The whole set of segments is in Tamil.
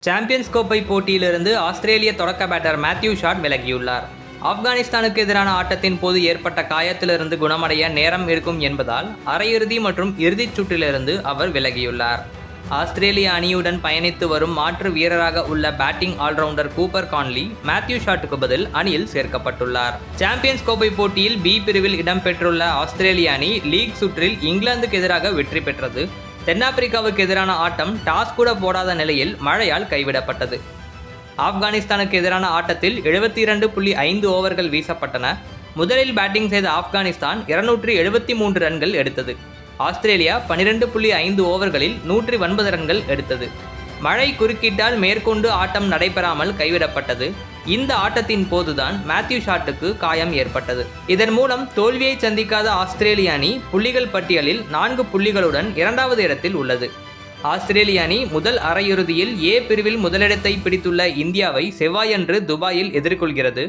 சாம்பியன்ஸ் கோப்பை போட்டியிலிருந்து ஆஸ்திரேலிய தொடக்க பேட்டர் மேத்யூ ஷாட் விலகியுள்ளார். ஆப்கானிஸ்தானுக்கு எதிரான ஆட்டத்தின் போது ஏற்பட்ட காயத்திலிருந்து குணமடைய நேரம் இருக்கும் என்பதால் அரையிறுதி மற்றும் இறுதிச் சுற்றிலிருந்து அவர் விலகியுள்ளார். ஆஸ்திரேலிய அணியுடன் பயணித்து வரும் மாற்று வீரராக உள்ள batting all rounder Cooper Connolly Matthew ஷாட்டுக்கு பதில் அணியில் சேர்க்கப்பட்டுள்ளார். சாம்பியன்ஸ் கோப்பை போட்டியில் பி பிரிவில் இடம்பெற்றுள்ள ஆஸ்திரேலிய அணி லீக் சுற்றில் இங்கிலாந்துக்கு எதிராக வெற்றி பெற்றது. தென்னாப்பிரிக்காவுக்கு எதிரான ஆட்டம் டாஸ் கூட போடாத நிலையில் மழையால் கைவிடப்பட்டது. ஆப்கானிஸ்தானுக்கு எதிரான ஆட்டத்தில் 72.5 ஓவர்கள் வீசப்பட்டன. முதலில் பேட்டிங் செய்த ஆப்கானிஸ்தான் 273 ரன்கள் எடுத்தது. ஆஸ்திரேலியா 12.5 ஓவர்களில் 109 ரன்கள் எடுத்தது. மழை குறுக்கிட்டால் மேற்கொண்டு ஆட்டம் நடைபெறாமல் கைவிடப்பட்டது. இந்த ஆட்டத்தின் போதுதான் மேத்யூ ஷாட்டுக்கு காயம் ஏற்பட்டது. இதன் மூலம் தோல்வியை சந்திக்காத ஆஸ்திரேலிய அணி புள்ளிகள் பட்டியலில் 4 புள்ளிகளுடன் 2வது இடத்தில் உள்ளது. ஆஸ்திரேலிய அணி முதல் அரையிறுதியில் ஏ பிரிவில் முதலிடத்தை பிடித்துள்ள இந்தியாவை செவ்வாயன்று துபாயில் எதிர்கொள்கிறது.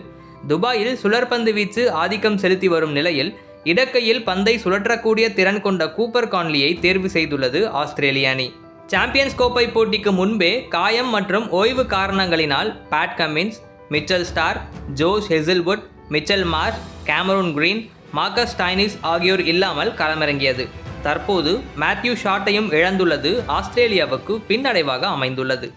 துபாயில் சுழற்பந்து வீச்சு ஆதிக்கம் செலுத்தி வரும் நிலையில் இடக்கையில் பந்தை சுழற்றக்கூடிய திறன் கொண்ட கூப்பர் கான்லியை தேர்வு செய்துள்ளது ஆஸ்திரேலிய அணி. சாம்பியன்ஸ் கோப்பை போட்டிக்கு முன்பே காயம் மற்றும் ஓய்வு காரணங்களினால் Pat Cummins, Mitchell Starc, Josh Hazlewood, Mitchell Marsh, Cameron Green, Marcus Stoinis ஆகியோர் இல்லாமல் களமிறங்கியது. தற்போது மேத்யூ ஷாட்டையும் இழந்துள்ளது ஆஸ்திரேலியாவுக்கு பின்னடைவாக அமைந்துள்ளது.